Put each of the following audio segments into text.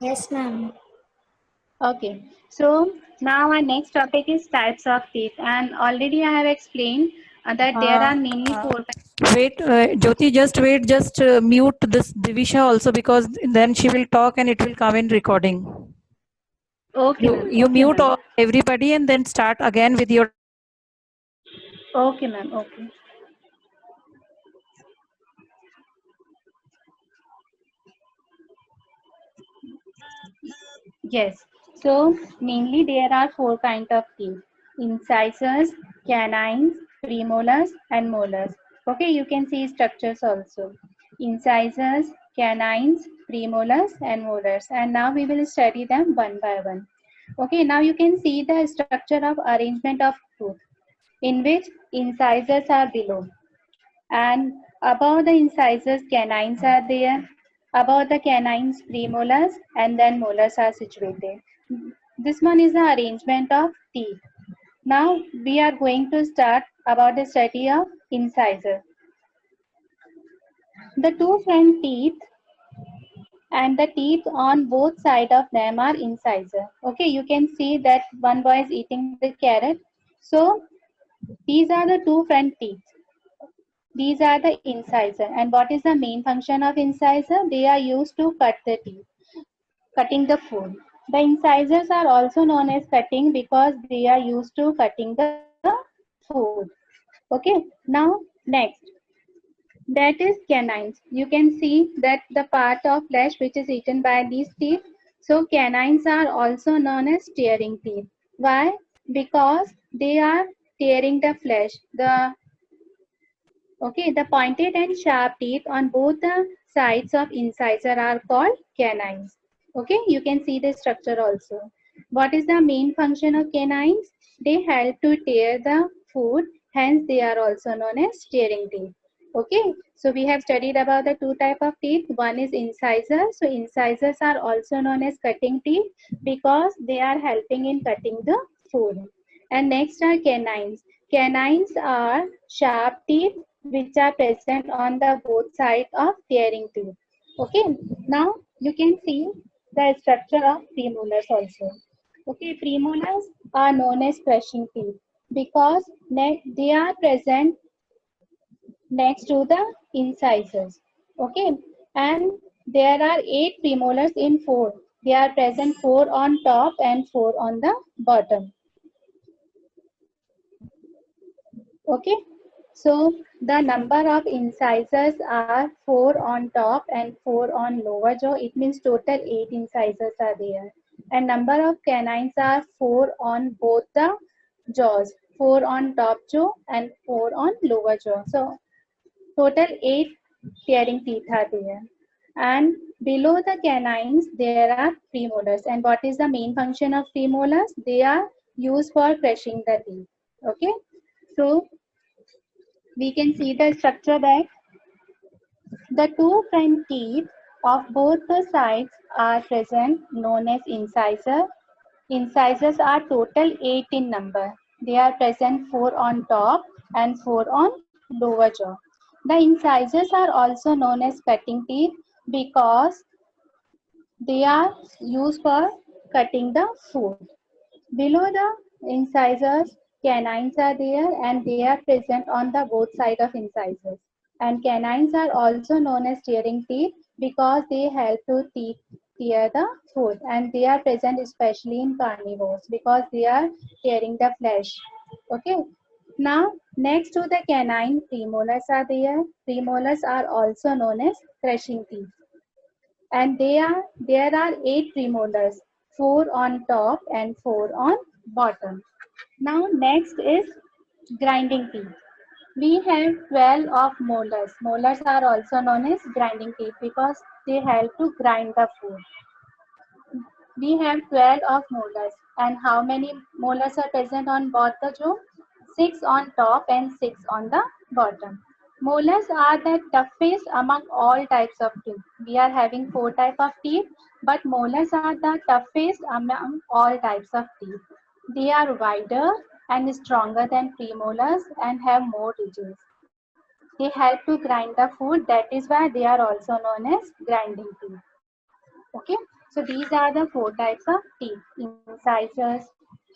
Yes, ma'am. Okay, so now our next topic is types of teeth, and already I have explained that there Uh, are mainly uh, four. Wait, Jyoti, just wait, just mute this Divisha also because then she will talk and it will come in recording. Okay, ma'am. You Okay, mute ma'am. everybody and then start again with your. Okay, ma'am. Okay. Yes. So mainly there are four kinds of teeth: incisors, canines, premolars, and molars. Okay, you can see structures also: incisors, canines, premolars, and molars. And now we will study them one by one. Okay, now you can see the structure of arrangement of tooth, in which incisors are below, and above the incisors canines are there. Above the canines premolars, and then molars are situated. This one is the arrangement of teeth. Now we are going to start about the study of incisor. The two front teeth and the teeth on both sides of them are incisor. Okay, you can see that one boy is eating the carrot. So these are the two front teeth. These are the incisor. And what is the main function of incisor? They are used to cut the teeth, cutting the food. The incisors are also known as cutting because they are used to cutting the food. Okay, now next, that is canines. You can see that the part of flesh which is eaten by these teeth. So canines are also known as tearing teeth. Why? Because they are tearing the flesh. The pointed and sharp teeth on both the sides of incisor are called canines. Okay, you can see the structure also. What is the main function of canines? They help to tear the food, hence they are also known as tearing teeth. Okay, so we have studied about the two type of teeth. One is incisor. So incisors are also known as cutting teeth because they are helping in cutting the food. And next are canines. Canines are sharp teeth which are present on the both sides of tearing teeth. Okay, now you can see the structure of premolars also. Okay, premolars are known as crushing teeth because they are present next to the incisors. Okay, and there are 8 premolars in 4. They are present 4 on top and 4 on the bottom. Okay, so the number of incisors are 4 on top and 4 on lower jaw. It means total 8 incisors are there. And number of canines are 4 on both the jaws, 4 on top jaw and 4 on lower jaw. So total 8 tearing teeth are there. And below the canines, there are premolars. And what is the main function of premolars? They are used for crushing the teeth. Okay, so we can see the structure that the two front teeth of both the sides are present, known as incisor. Incisors are total 8 in number. They are present 4 on top and 4 on lower jaw. The incisors are also known as cutting teeth because they are used for cutting the food. Below the incisors, canines are there and they are present on the both side of incisors. And canines are also known as tearing teeth because they help to tear the food, and they are present especially in carnivores because they are tearing the flesh. Okay. Now, next to the canine, premolars are there. Premolars are also known as crushing teeth, and there are 8 premolars, 4 on top and 4 on bottom. Now next is grinding teeth. We have 12 of molars. Molars are also known as grinding teeth because they help to grind the food. We have 12 of molars. And how many molars are present on both the jaw? 6 on top and 6 on the bottom. Molars are the toughest among all types of teeth. We are having 4 types of teeth, but molars are the toughest among all types of teeth. They are wider and stronger than premolars and have more ridges. They help to grind the food. That is why they are also known as grinding teeth. Okay. So these are the 4 types of teeth: incisors,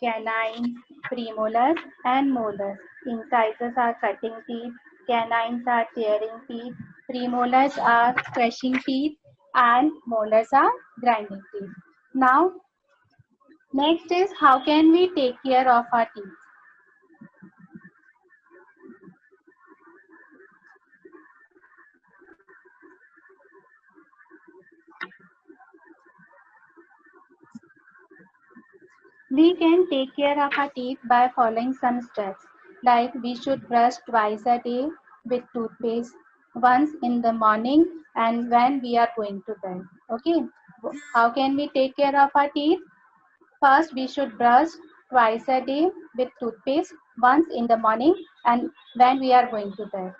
canines, premolars, and molars. Incisors are cutting teeth, canines are tearing teeth, premolars are crushing teeth, and molars are grinding teeth. Now, next is how can we take care of our teeth? We can take care of our teeth by following some steps. Like we should brush twice a day with toothpaste, once in the morning and when we are going to bed. Okay. How can we take care of our teeth? First, we should brush twice a day with toothpaste, once in the morning and when we are going to bed.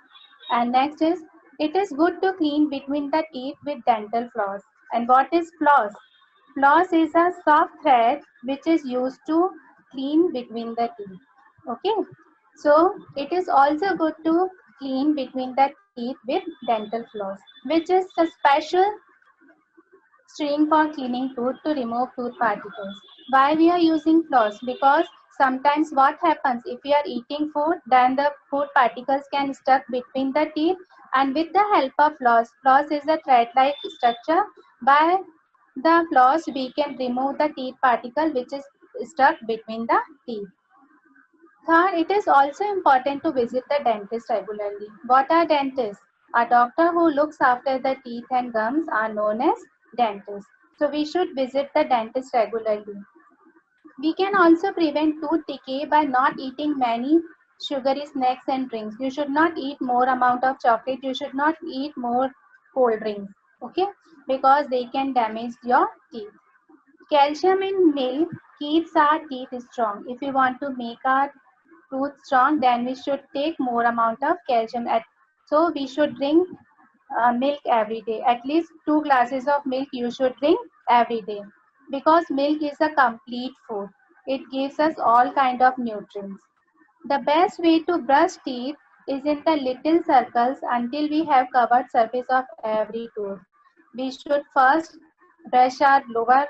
And next is, it is good to clean between the teeth with dental floss. And what is floss? Floss is a soft thread which is used to clean between the teeth. Okay. So it is also good to clean between the teeth with dental floss, which is a special string for cleaning tooth to remove tooth particles. Why we are using floss? Because sometimes what happens if we are eating food, then the food particles can stuck between the teeth, and with the help of floss, floss is a thread-like structure. By the floss, we can remove the teeth particle which is stuck between the teeth. Third, it is also important to visit the dentist regularly. What are dentists? A doctor who looks after the teeth and gums are known as dentists. So we should visit the dentist regularly. We can also prevent tooth decay by not eating many sugary snacks and drinks. You should not eat more amount of chocolate. You should not eat more cold drinks. Okay? Because they can damage your teeth. Calcium in milk keeps our teeth strong. If we want to make our tooth strong, then we should take more amount of calcium. So we should drink milk every day. At least 2 glasses of milk you should drink every day. Because milk is a complete food. It gives us all kind of nutrients. The best way to brush teeth is in the little circles until we have covered surface of every tooth. We should first brush our lower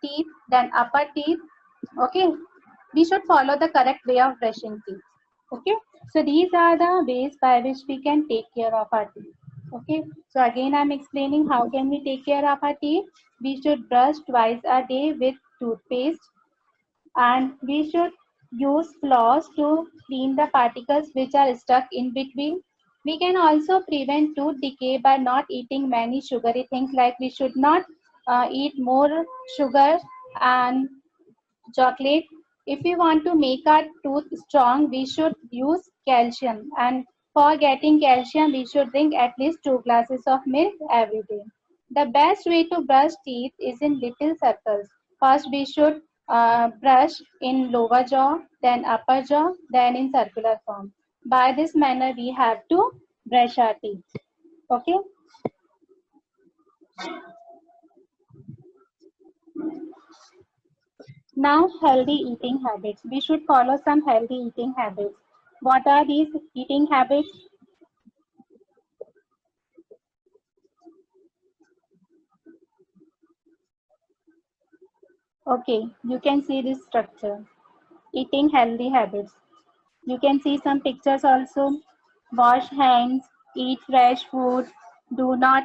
teeth, then upper teeth. Okay, we should follow the correct way of brushing teeth. Okay, so these are the ways by which we can take care of our teeth. Okay, so again I'm explaining how can we take care of our teeth. We should brush twice a day with toothpaste, and we should use floss to clean the particles which are stuck in between. We can also prevent tooth decay by not eating many sugary things, like we should not eat more sugar and chocolate. If we want to make our tooth strong, we should use calcium. And for getting calcium, we should drink at least 2 glasses of milk every day. The best way to brush teeth is in little circles. First, we should brush in lower jaw, then upper jaw, then in circular form. By this manner, we have to brush our teeth. Okay. Now, healthy eating habits. We should follow some healthy eating habits. What are these eating habits? Okay, you can see this structure. Eating healthy habits. You can see some pictures also. Wash hands, eat fresh food, do not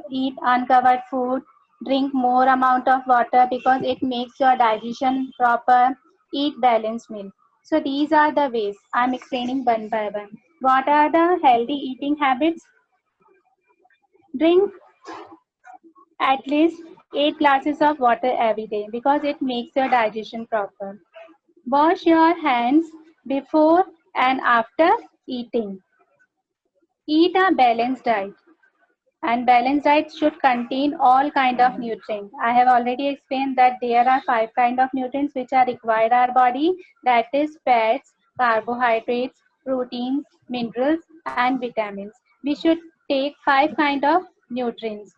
eat uncovered food, drink more amount of water because it makes your digestion proper, eat balanced meal. So these are the ways. I'm explaining one by one. What are the healthy eating habits? Drink at least 8 glasses of water every day because it makes your digestion proper. Wash your hands before and after eating. Eat a balanced diet, and balanced diet should contain all kind of nutrients. I have already explained that there are 5 kind of nutrients which are required our body, that is fats, carbohydrates, proteins, minerals and vitamins. We should take 5 kind of nutrients.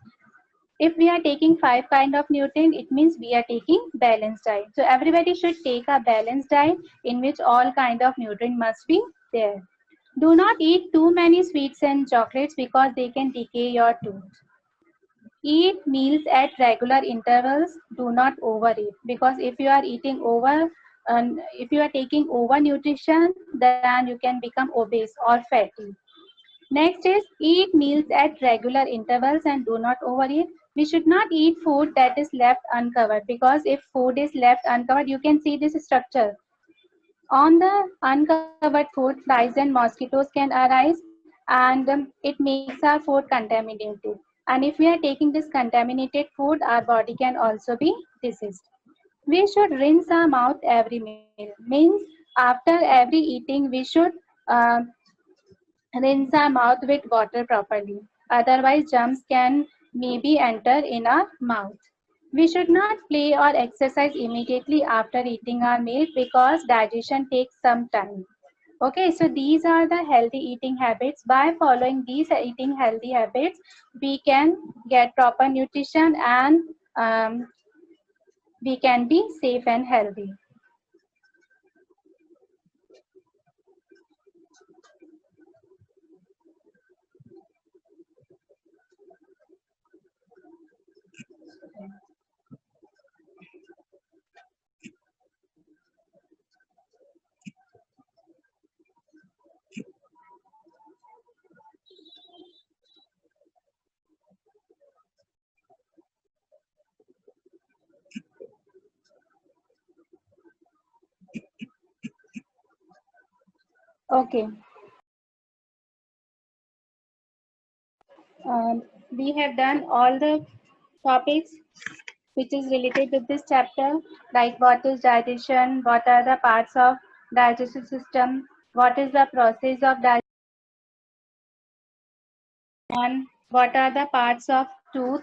If we are taking 5 kind of nutrient, it means we are taking balanced diet. So everybody should take a balanced diet in which all kind of nutrient must be there. Do not eat too many sweets and chocolates because they can decay your tooth. Eat meals at regular intervals do not overeat, because if you are eating over and if you are taking over nutrition, then you can become obese or fatty. Next is eat meals at regular intervals and do not overeat. We should not eat food that is left uncovered, because if food is left uncovered, you can see this structure. On the uncovered food, flies and mosquitoes can arise, and it makes our food contaminated. And if we are taking this contaminated food, our body can also be diseased. We should rinse our mouth every meal. Means after every eating, we should um, rinse our mouth with water properly. Otherwise, germs can maybe enter in our mouth. We should not play or exercise immediately after eating our meal, because digestion takes some time. Okay, so these are the healthy eating habits. By following these eating healthy habits, we can get proper nutrition, and we can be safe and healthy. Okay, we have done all the topics which is related with this chapter, like what is digestion, what are the parts of digestive system, what is the process of digestion, and what are the parts of tooth,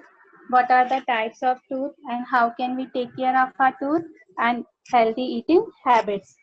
what are the types of tooth, and how can we take care of our tooth, and healthy eating habits.